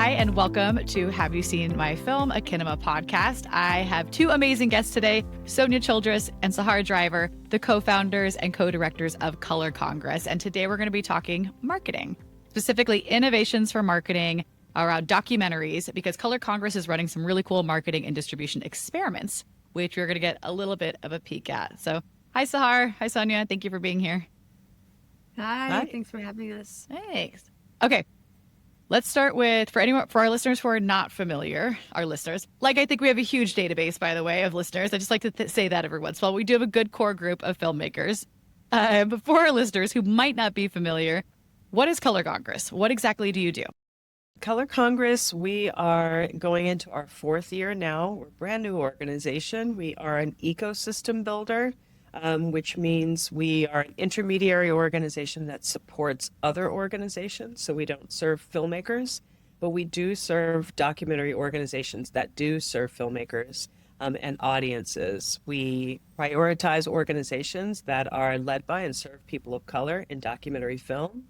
Hi, and welcome to Have You Seen My Film, a Kinema podcast. I have two amazing guests today, Sonya Childress and Sahar Driver, the co-founders and co-directors of Color Congress. And today we're going to be talking marketing, specifically innovations for marketing around documentaries, because Color Congress is running some really cool marketing and distribution experiments, which we're going to get a little bit of a peek at. So hi, Sahar. Hi, Sonya. Thank you for being here. Hi. Thanks for having us. Thanks. Okay. Let's start with, for our listeners who are not familiar, our listeners, like I think we have a huge database, by the way, of listeners. I just like to say that every once in a while. We do have a good core group of filmmakers. But for our listeners who might not be familiar, what is Color Congress? What exactly do you do? Color Congress, we are going into our fourth year now. We're a brand new organization. We are an ecosystem builder, which means we are an intermediary organization that supports other organizations. So we don't serve filmmakers, but we do serve documentary organizations that do serve filmmakers and audiences. We prioritize organizations that are led by and serve people of color in documentary film.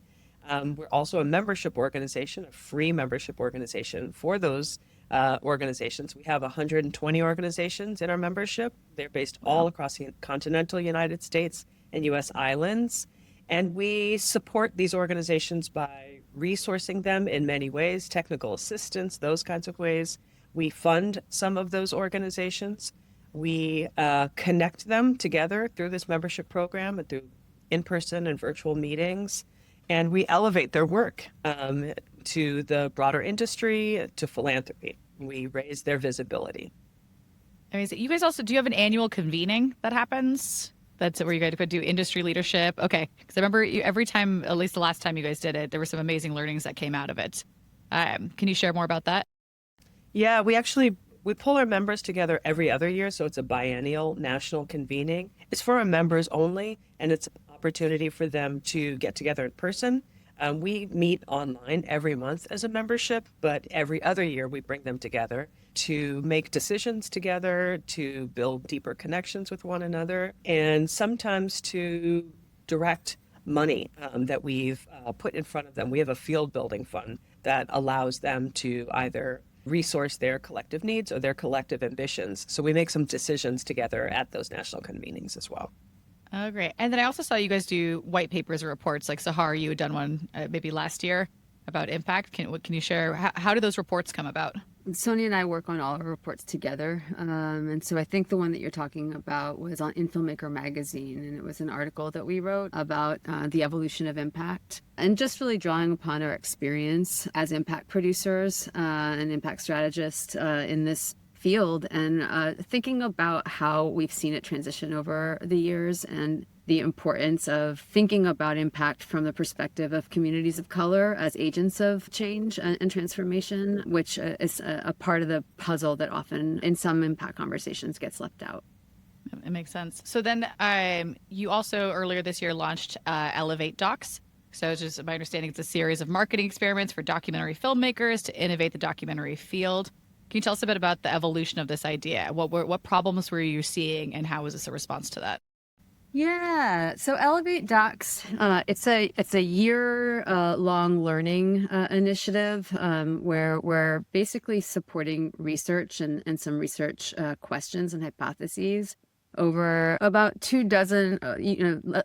We're also a membership organization, a free membership organization for those organizations. We have 120 organizations in our membership. They're based all across the continental United States and U.S. islands. And we support these organizations by resourcing them in many ways, technical assistance, those kinds of ways. We fund some of those organizations. We connect them together through this membership program and through in-person and virtual meetings. And we elevate their work to the broader industry, to philanthropy. We raise their visibility. Amazing. You guys also, do you have an annual convening that happens? That's where you guys could do industry leadership? Okay. Because I remember every time, at least the last time you guys did it, there were some amazing learnings that came out of it. Can you share more about that? Yeah, we pull our members together every other year. So it's a biennial national convening. It's for our members only, and it's opportunity for them to get together in person. We meet online every month as a membership, but every other year we bring them together to make decisions together, to build deeper connections with one another, and sometimes to direct money that we've put in front of them. We have a field building fund that allows them to either resource their collective needs or their collective ambitions. So we make some decisions together at those national convenings as well. Oh, great. And then I also saw you guys do white papers or reports, like Sahar, you had done one maybe last year about impact. Can you share, how do those reports come about? Sonya and I work on all our reports together. And so I think the one that you're talking about was in Filmmaker magazine. And it was an article that we wrote about the evolution of impact and just really drawing upon our experience as impact producers and impact strategists in this field and thinking about how we've seen it transition over the years and the importance of thinking about impact from the perspective of communities of color as agents of change and transformation, which is a part of the puzzle that often in some impact conversations gets left out. It makes sense. So then you also earlier this year launched Elevate Docs. So it's just my understanding it's a series of marketing experiments for documentary filmmakers to innovate the documentary field. Can you tell us a bit about the evolution of this idea? What problems were you seeing, and how was this a response to that? Yeah, so Elevate Docs, it's a year long learning initiative where we're basically supporting research and some research questions and hypotheses over about 24,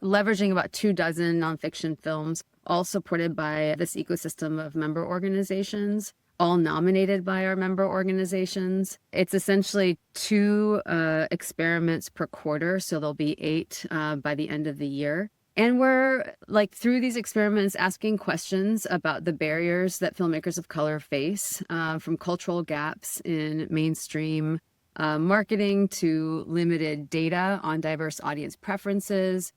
leveraging about 24 nonfiction films, all supported by this ecosystem of member organizations, all nominated by our member organizations. It's essentially 2 experiments per quarter, so there'll be 8 by the end of the year. And we're through these experiments asking questions about the barriers that filmmakers of color face, from cultural gaps in mainstream marketing to limited data on diverse audience preferences,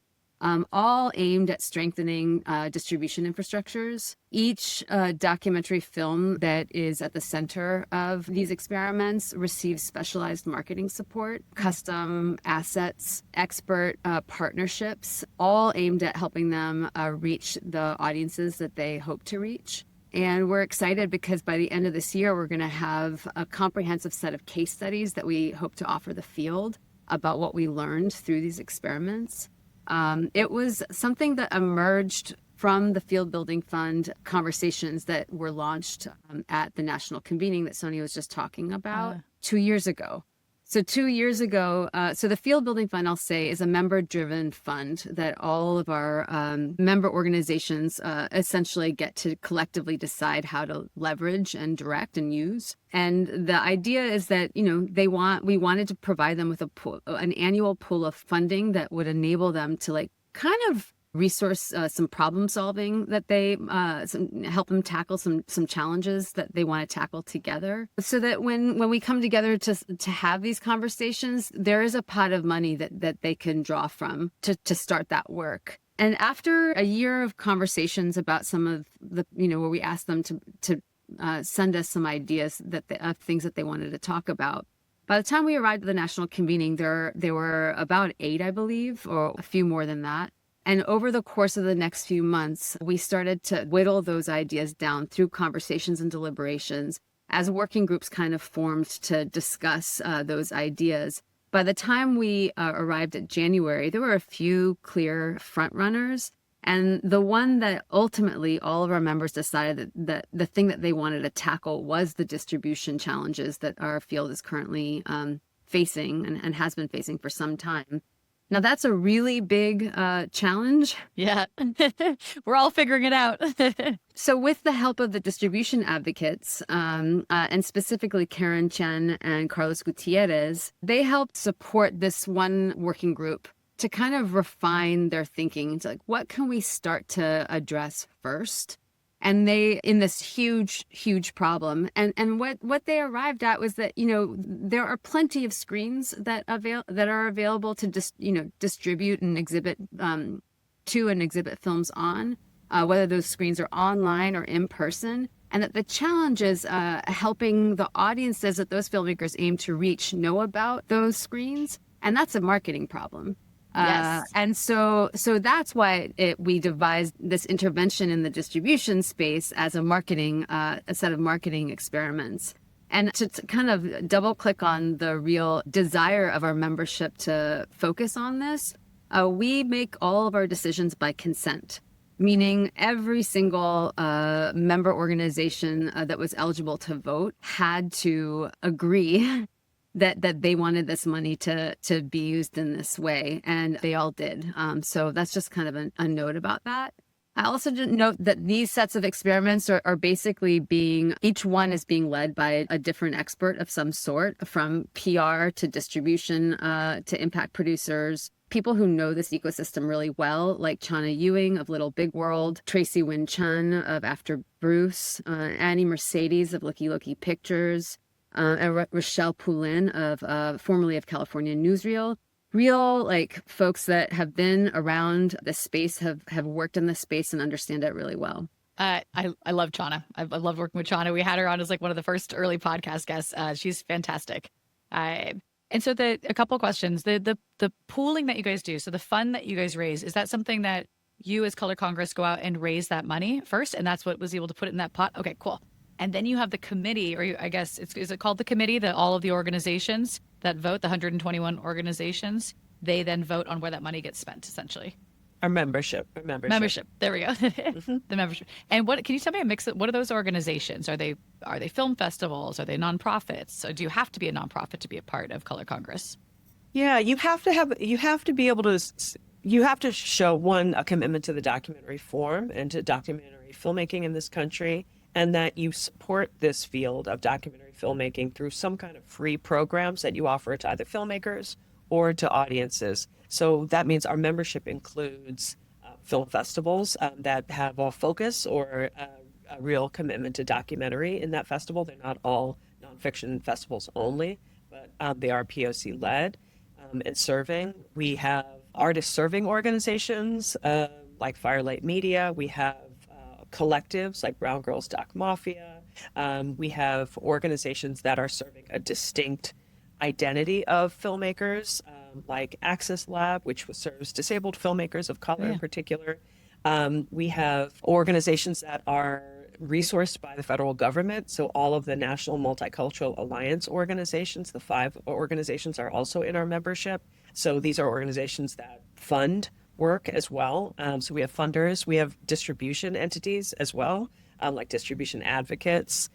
all aimed at strengthening distribution infrastructures. Each documentary film that is at the center of these experiments receives specialized marketing support, custom assets, expert partnerships, all aimed at helping them reach the audiences that they hope to reach. And we're excited because by the end of this year, we're going to have a comprehensive set of case studies that we hope to offer the field about what we learned through these experiments. It was something that emerged from the Field Building Fund conversations that were launched at the national convening that Sonya was just talking about 2 years ago. So 2 years ago, so the Field Building Fund, I'll say, is a member-driven fund that all of our member organizations essentially get to collectively decide how to leverage and direct and use. And the idea is that, we wanted to provide them with an annual pool of funding that would enable them to kind of resource some problem solving that they help them tackle some challenges that they want to tackle together, so that when we come together to have these conversations, there is a pot of money that they can draw from to start that work. And after a year of conversations about some of the where we asked them to send us some ideas of things that they wanted to talk about, by the time we arrived at the national convening, there were about 8, I believe, or a few more than that. And over the course of the next few months, we started to whittle those ideas down through conversations and deliberations as working groups kind of formed to discuss those ideas. By the time we arrived at January, there were a few clear frontrunners. And the one that ultimately all of our members decided that the thing that they wanted to tackle was the distribution challenges that our field is currently facing and has been facing for some time. Now, that's a really big challenge. Yeah, we're all figuring it out. So with the help of the distribution advocates, and specifically Karen Chen and Carlos Gutierrez, they helped support this one working group to kind of refine their thinking. It's like, what can we start to address first? And they, in this huge problem, and what they arrived at was that there are plenty of screens that are available to distribute and exhibit films on, whether those screens are online or in person, and that the challenge is helping the audiences that those filmmakers aim to reach know about those screens, and that's a marketing problem. Yes. And so that's why we devised this intervention in the distribution space as a set of marketing experiments. And to kind of double click on the real desire of our membership to focus on this, we make all of our decisions by consent, meaning every single member organization that was eligible to vote had to agree that they wanted this money to be used in this way, and they all did. So that's just kind of a note about that. I also didn't note that these sets of experiments are basically each one is being led by a different expert of some sort, from PR to distribution to impact producers, people who know this ecosystem really well, like Chana Ewing of Little Big World, Tracy Wynn Chun of After Bruce, Annie Mercedes of Looky Looky Pictures, and Rochelle Poulin of formerly of California Newsreel. Real folks that have been around this space, have worked in this space and understand it really well. I love Chana. I've loved working with Chana. We had her on as one of the first early podcast guests. She's fantastic. And so a couple of questions. The pooling that you guys do, so the fund that you guys raise, is that something that you as Color Congress go out and raise that money first, and that's what was able to put it in that pot? Okay, cool. And then you have the committee, or I guess is it called the committee, that all of the organizations that vote, the 121 organizations, they then vote on where that money gets spent, essentially. Our membership. There we go. The membership. And can you tell me what are those organizations? Are they film festivals? Are they nonprofits? Or do you have to be a nonprofit to be a part of Color Congress? Yeah, you have to be able to, you have to show, one, a commitment to the documentary form and to documentary filmmaking in this country, and that you support this field of documentary filmmaking through some kind of free programs that you offer to either filmmakers or to audiences. So that means our membership includes film festivals that have a focus or a real commitment to documentary in that festival. They're not all nonfiction festivals only, but they are POC led and serving. We have artist serving organizations like Firelight Media. We have collectives like Brown Girls Doc Mafia. We have organizations that are serving a distinct identity of filmmakers, like Access Lab, which serves disabled filmmakers of color in particular. We have organizations that are resourced by the federal government. So all of the National Multicultural Alliance organizations, the 5 organizations, are also in our membership. So these are organizations that fund work as well. So we have funders, we have distribution entities as well, like distribution advocates,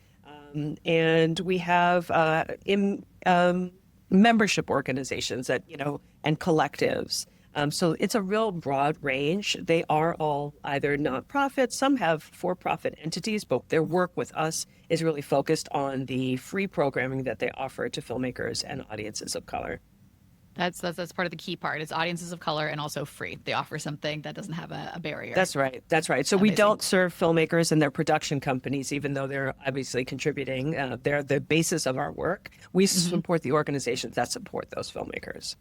and we have membership organizations that, and collectives. So it's a real broad range. They are all either nonprofits, some have for-profit entities, but their work with us is really focused on the free programming that they offer to filmmakers and audiences of color. That's part of the key part. It's audiences of color and also free. They offer something that doesn't have a barrier. That's right. That's right. So Amazing. we don't serve filmmakers and their production companies, even though they're obviously contributing. They're the basis of our work. We support the organizations that support those filmmakers.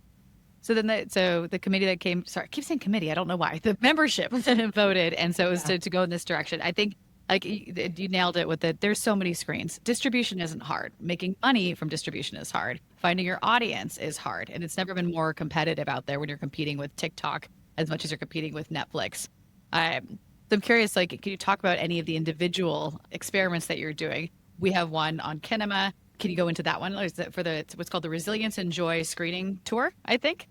So then the committee that came, sorry, I keep saying committee, I don't know why. The membership voted. And so it was to go in this direction. I think like you nailed it with it. There's so many screens. Distribution isn't hard. Making money from distribution is hard. Finding your audience is hard. And it's never been more competitive out there when you're competing with TikTok as much as you're competing with Netflix. So I'm curious, like, can you talk about any of the individual experiments that you're doing? We have one on Kinema. Can you go into that one? Or is it for what's called the Resilience and Joy screening tour, I think?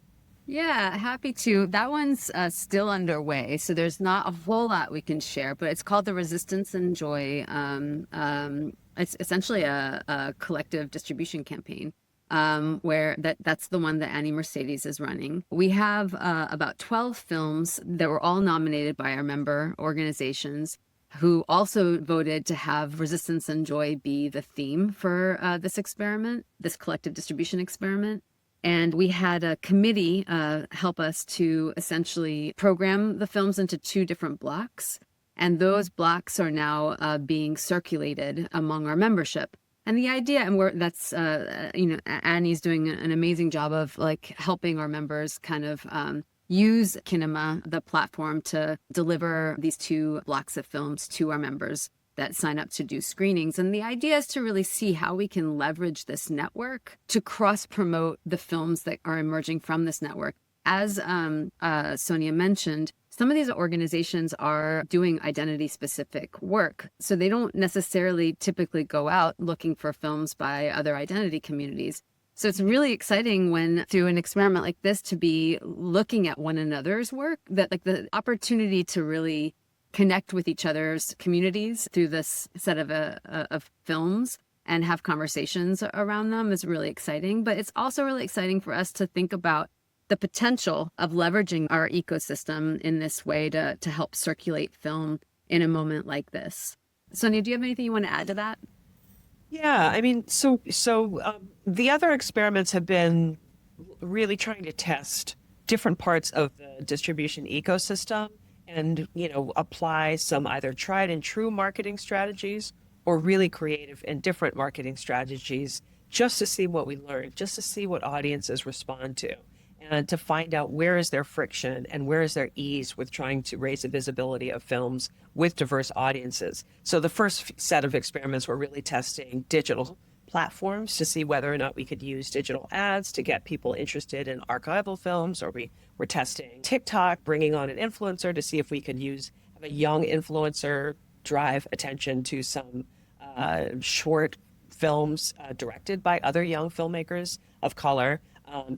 Yeah, happy to. That one's still underway, so there's not a whole lot we can share, but it's called the Resistance and Joy. It's essentially a collective distribution campaign where that's the one that Annie Mercedes is running. We have about 12 films that were all nominated by our member organizations, who also voted to have Resistance and Joy be the theme for this experiment, this collective distribution experiment. And we had a committee help us to essentially program the films into 2 different blocks. And those blocks are now being circulated among our membership. And the idea, and Annie's doing an amazing job of like helping our members kind of use Kinema, the platform, to deliver these 2 blocks of films to our members that sign up to do screenings. And the idea is to really see how we can leverage this network to cross-promote the films that are emerging from this network. As Sonya mentioned, some of these organizations are doing identity-specific work. So they don't necessarily typically go out looking for films by other identity communities. So it's really exciting when, through an experiment like this, to be looking at one another's work, that like the opportunity to really connect with each other's communities through this set of films and have conversations around them is really exciting. But it's also really exciting for us to think about the potential of leveraging our ecosystem in this way to help circulate film in a moment like this. Sonya, do you have anything you want to add to that? Yeah, I mean, so the other experiments have been really trying to test different parts of the distribution ecosystem and, apply some either tried and true marketing strategies or really creative and different marketing strategies just to see what we learn, just to see what audiences respond to, and to find out where is their friction and where is their ease with trying to raise the visibility of films with diverse audiences. So the first set of experiments were really testing digital platforms to see whether or not we could use digital ads to get people interested in archival films, or we were testing TikTok, bringing on an influencer to see if we could have a young influencer drive attention to some short films directed by other young filmmakers of color,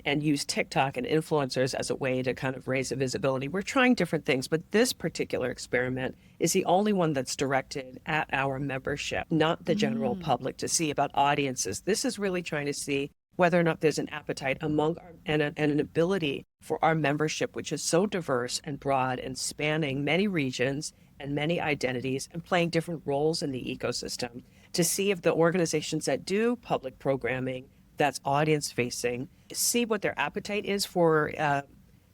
and use TikTok and influencers as a way to kind of raise the visibility. We're trying different things, but this particular experiment is the only one that's directed at our membership, not the general public, to see about audiences. This is really trying to see whether or not there's an appetite among and an ability for our membership, which is so diverse and broad and spanning many regions and many identities and playing different roles in the ecosystem, to see if the organizations that do public programming that's audience facing, see what their appetite is for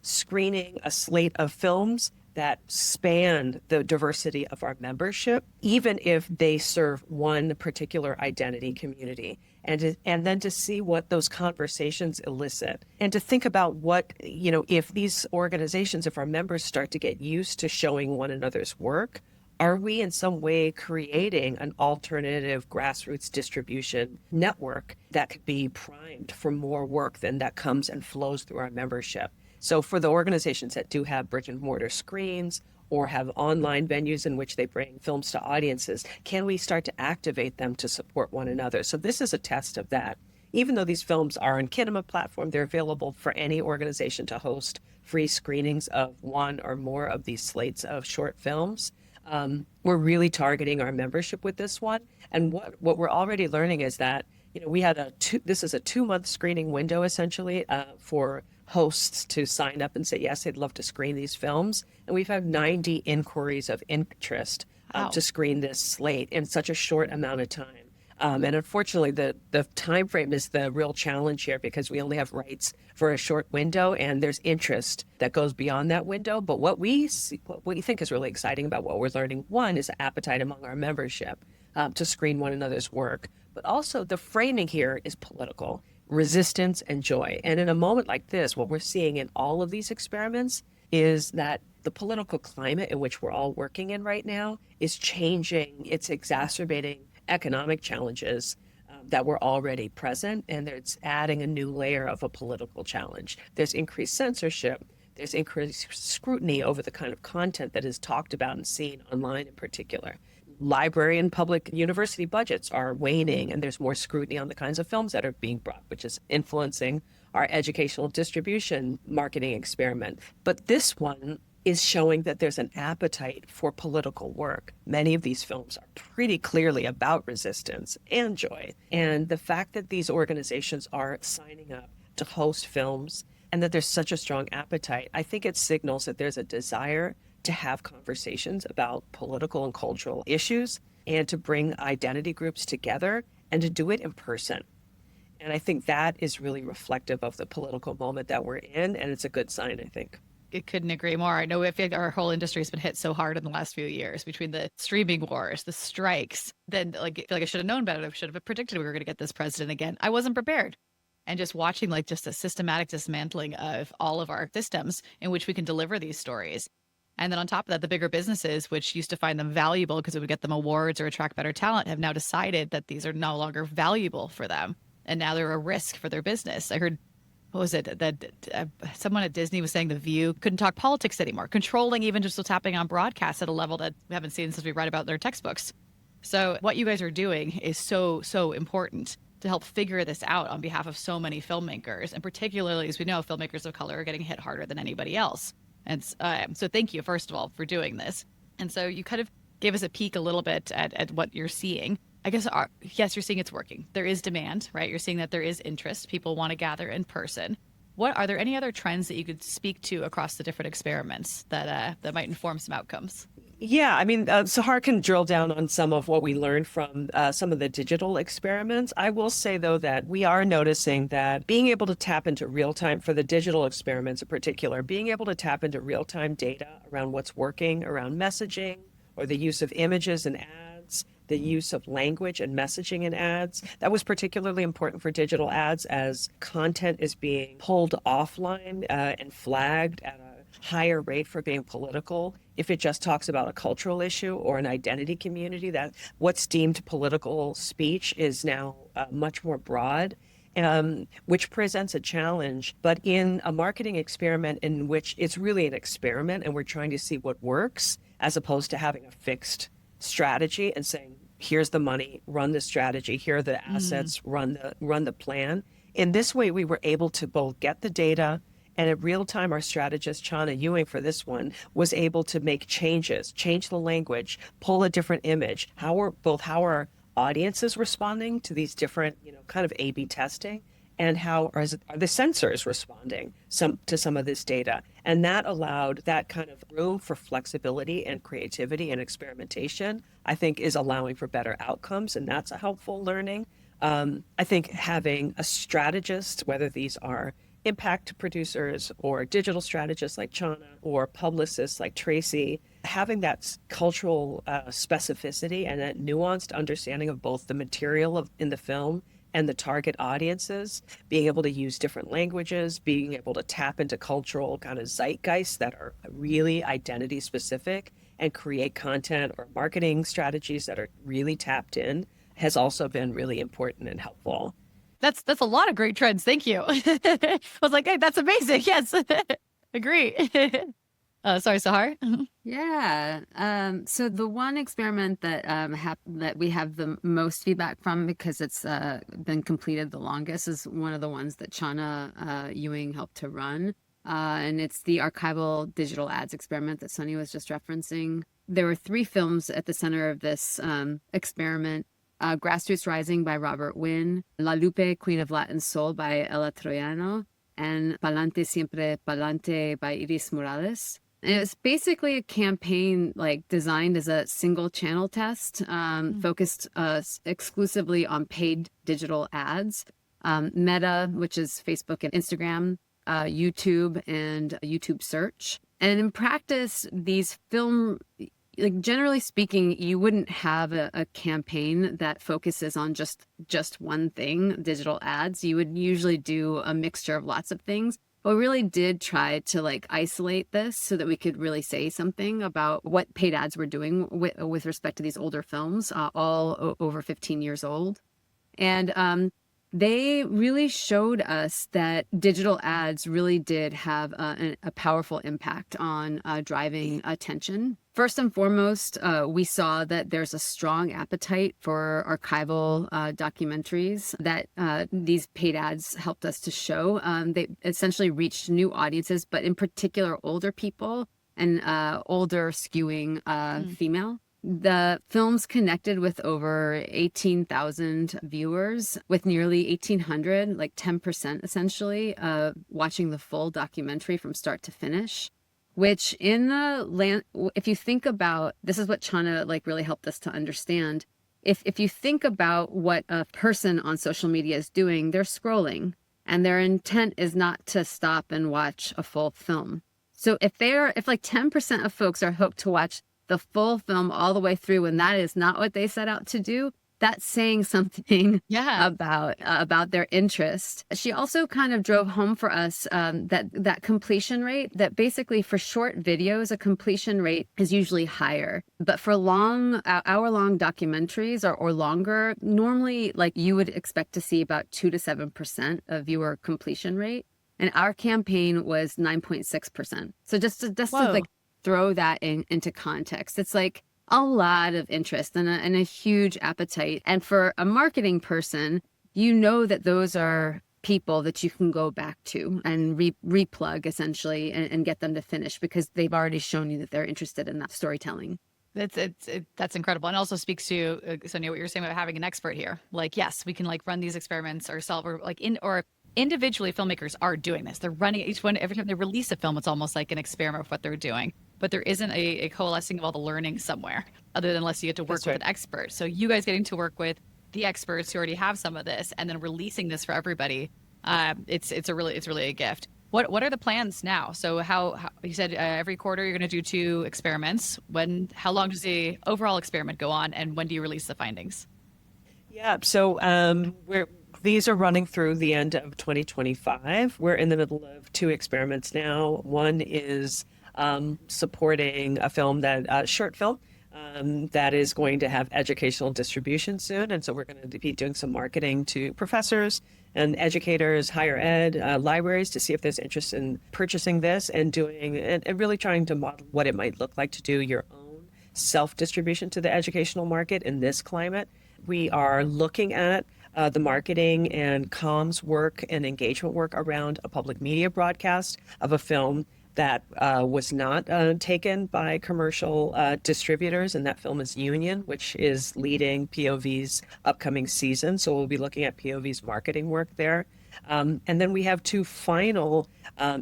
screening a slate of films that span the diversity of our membership, even if they serve one particular identity community, and then to see what those conversations elicit, and to think about what, if these organizations, if our members start to get used to showing one another's work, are we in some way creating an alternative grassroots distribution network that could be primed for more work than that comes and flows through our membership? So for the organizations that do have brick and mortar screens or have online venues in which they bring films to audiences, can we start to activate them to support one another? So this is a test of that. even though these films are on Kinema platform, they're available for any organization to host free screenings of one or more of these slates of short films. We're really targeting our membership with this one. And what we're already learning is that, we had this is a 2-month screening window essentially for hosts to sign up and say, yes, they'd love to screen these films. And we've had 90 inquiries of interest Wow. to screen this slate in such a short amount of time. And unfortunately, the time frame is the real challenge here because we only have rights for a short window, and there's interest that goes beyond that window. But what we think is really exciting about what we're learning, one, is appetite among our membership to screen one another's work, but also the framing here is political, resistance and joy. And in a moment like this, what we're seeing in all of these experiments is that the political climate in which we're all working in right now is changing. It's exacerbating economic challenges that were already present, and it's adding a new layer of a political challenge. There's increased censorship. There's increased scrutiny over the kind of content that is talked about and seen online in particular. Library and public university budgets are waning, and there's more scrutiny on the kinds of films that are being brought, which is influencing our educational distribution marketing experiment. But this one is showing that there's an appetite for political work. Many of these films are pretty clearly about resistance and joy. And the fact that these organizations are signing up to host films and that there's such a strong appetite, I think it signals that there's a desire to have conversations about political and cultural issues and to bring identity groups together and to do it in person. And I think that is really reflective of the political moment that we're in, and it's a good sign, I think. I couldn't agree more. I know I feel like our whole industry has been hit so hard in the last few years between the streaming wars, the strikes. Then, I feel like I should have known better. I should have predicted we were going to get this president again. I wasn't prepared. And just watching just a systematic dismantling of all of our systems in which we can deliver these stories. And then on top of that, the bigger businesses, which used to find them valuable because it would get them awards or attract better talent, have now decided that these are no longer valuable for them. And now they're a risk for their business. I heard, what was it, that someone at Disney was saying The View couldn't talk politics anymore, controlling even just what's happening on broadcast at a level that we haven't seen since we read about their textbooks. So what you guys are doing is so, so important to help figure this out on behalf of so many filmmakers. And particularly, as we know, filmmakers of color are getting hit harder than anybody else. And so thank you, first of all, for doing this. And so you kind of gave us a peek a little bit at what you're seeing. I guess, yes, you're seeing it's working. There is demand, right? You're seeing that there is interest. People want to gather in person. Are there any other trends that you could speak to across the different experiments that might inform some outcomes? Yeah, I mean, Sahar can drill down on some of what we learned from some of the digital experiments. I will say, though, that we are noticing that being able to tap into real-time, for the digital experiments in particular, being able to tap into real-time data around what's working, around messaging, or the use of images and ads, the use of language and messaging in ads. That was particularly important for digital ads as content is being pulled offline and flagged at a higher rate for being political. If it just talks about a cultural issue or an identity community, that what's deemed political speech is now much more broad. Which presents a challenge, but in a marketing experiment in which it's really an experiment and we're trying to see what works, as opposed to having a fixed strategy and saying, here's the money, run the strategy, here are the assets, run the plan. In this way, we were able to both get the data, and in real time, our strategist, Chana Ewing, for this one, was able to make changes, change the language, pull a different image. How are audiences responding to these different, kind of A/B testing, and how are the sensors responding to some of this data? And that allowed that kind of room for flexibility and creativity and experimentation, I think, is allowing for better outcomes, and that's a helpful learning. I think having a strategist, whether these are impact producers or digital strategists like Chana or publicists like Tracy, having that cultural specificity and that nuanced understanding of both the material in the film and the target audiences, being able to use different languages, being able to tap into cultural kind of zeitgeists that are really identity specific and create content or marketing strategies that are really tapped in, has also been really important and helpful. That's a lot of great trends. Thank you. I was like, hey, that's amazing. Yes. Agree. Sorry, Sahar. Yeah. So the one experiment that that we have the most feedback from because it's been completed the longest is one of the ones that Chana Ewing helped to run. And it's the archival digital ads experiment that Sonia was just referencing. There were three films at the center of this experiment. Grassroots Rising by Robert Wynn, La Lupe, Queen of Latin Soul by Ella Troiano, and Palante Siempre Palante by Iris Morales. And it was basically a campaign like designed as a single channel test, focused exclusively on paid digital ads, Meta, which is Facebook and Instagram, YouTube and YouTube search. And in practice, these like generally speaking, you wouldn't have a campaign that focuses on just one thing, digital ads. You would usually do a mixture of lots of things. But we really did try to like isolate this so that we could really say something about what paid ads were doing with respect to these older films, all over 15 years old. And they really showed us that digital ads really did have a powerful impact on driving attention. First and foremost, we saw that there's a strong appetite for archival documentaries that these paid ads helped us to show. They essentially reached new audiences, but in particular, older people and older skewing female. The films connected with over 18,000 viewers, with nearly 1,800, like 10% essentially, watching the full documentary from start to finish. Which if you think about, this is what Chana like really helped us to understand. If you think about what a person on social media is doing, they're scrolling, and their intent is not to stop and watch a full film. So if like 10% of folks are hooked to watch the full film all the way through, and that is not what they set out to do, that's saying something about their interest. She also kind of drove home for us that completion rate, that basically for short videos, a completion rate is usually higher. But for hour-long documentaries or longer, normally like you would expect to see about 2 to 7% of viewer completion rate. And our campaign was 9.6%. So just to like throw that into context. It's like a lot of interest and a huge appetite. And for a marketing person, you know that those are people that you can go back to and replug essentially and get them to finish because they've already shown you that they're interested in that storytelling. That's incredible. And also speaks to, Sonia, what you're saying about having an expert here. Like, yes, we can like run these experiments ourselves or individually filmmakers are doing this. They're running each one. Every time they release a film, it's almost like an experiment of what they're doing. But there isn't a coalescing of all the learning somewhere other than unless you get to work with an expert. So you guys getting to work with the experts who already have some of this and then releasing this for everybody. It's really a gift. What are the plans now? So how you said every quarter you're going to do 2 experiments. How long does the overall experiment go on, and when do you release the findings? Yeah, so these are running through the end of 2025. We're in the middle of 2 experiments now. One is supporting a film short film that is going to have educational distribution soon. And so we're going to be doing some marketing to professors and educators, higher ed, libraries to see if there's interest in purchasing this and really trying to model what it might look like to do your own self-distribution to the educational market in this climate. We are looking at the marketing and comms work and engagement work around a public media broadcast of a film that was not taken by commercial distributors, and that film is Union, which is leading POV's upcoming season. So we'll be looking at POV's marketing work there. And then we have 2 final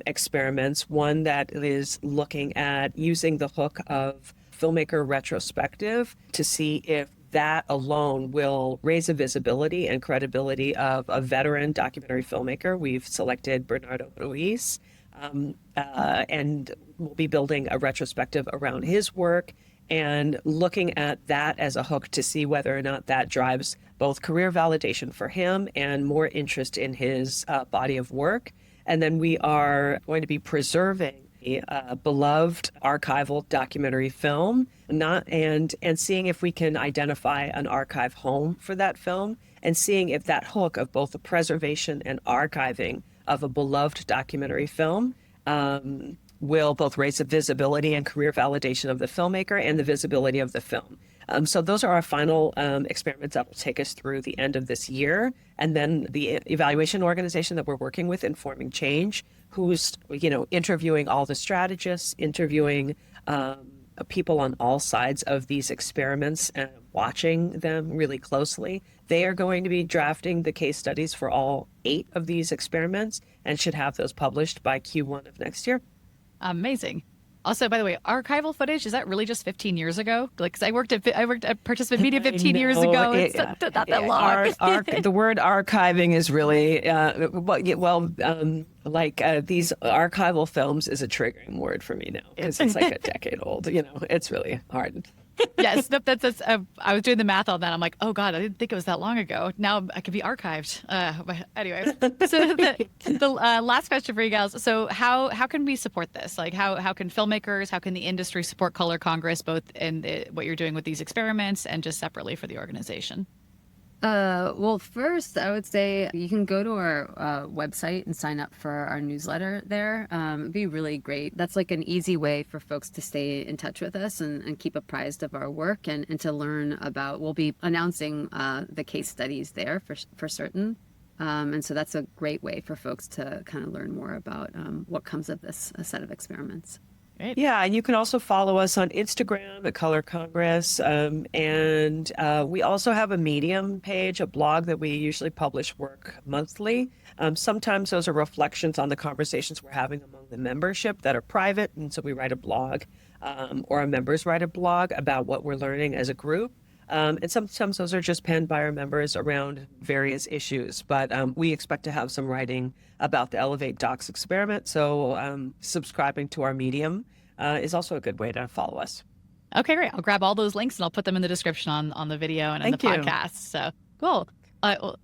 experiments, one that is looking at using the hook of filmmaker retrospective to see if that alone will raise the visibility and credibility of a veteran documentary filmmaker. We've selected Bernardo Ruiz, and we'll be building a retrospective around his work and looking at that as a hook to see whether or not that drives both career validation for him and more interest in his body of work. And then we are going to be preserving a beloved archival documentary film, and seeing if we can identify an archive home for that film, and seeing if that hook of both the preservation and archiving of a beloved documentary film will both raise the visibility and career validation of the filmmaker and the visibility of the film. So those are our final experiments that will take us through the end of this year. And then the evaluation organization that we're working with, Informing Change, who's, interviewing all the strategists, interviewing people on all sides of these experiments and watching them really closely. They are going to be drafting the case studies for all 8 of these experiments and should have those published by Q1 of next year. Amazing. Also, by the way, archival footage, is that really just 15 years ago? Like, 'cause I worked at Participant Media 15 years ago. It's not that long. The word archiving is really, these archival films is a triggering word for me now because it's like a decade old. It's really hard. Yes, that's I was doing the math on that. I'm like, oh God, I didn't think it was that long ago. Now I could be archived. But anyway, so the last question for you guys. So how can we support this? Like how can filmmakers, how can the industry support Color Congress, both in what you're doing with these experiments and just separately for the organization? Well, first, I would say you can go to our website and sign up for our newsletter there. It'd be really great. That's like an easy way for folks to stay in touch with us and keep apprised of our work and to learn about, we'll be announcing the case studies there for certain. And so that's a great way for folks to kind of learn more about what comes of this set of experiments. Great. Yeah, and you can also follow us on Instagram at Color Congress. And we also have a Medium page, a blog that we usually publish work monthly. Sometimes those are reflections on the conversations we're having among the membership that are private. And so we write a blog or our members write a blog about what we're learning as a group. And sometimes those are just penned by our members around various issues. But we expect to have some writing about the Elevate Docs experiment. So subscribing to our Medium is also a good way to follow us. Okay, great. I'll grab all those links and I'll put them in the description on the video and in the podcast. So cool.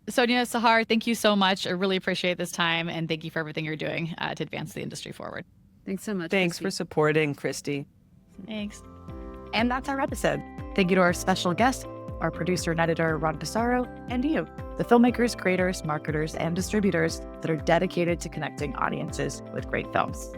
Sonya, Sahar, thank you so much. I really appreciate this time. And thank you for everything you're doing to advance the industry forward. Thanks so much. Thanks Christy. for supporting, Christy. Thanks. And that's our episode. Thank you to our special guest, our producer and editor, Ron Pissarro, and you, the filmmakers, creators, marketers, and distributors that are dedicated to connecting audiences with great films.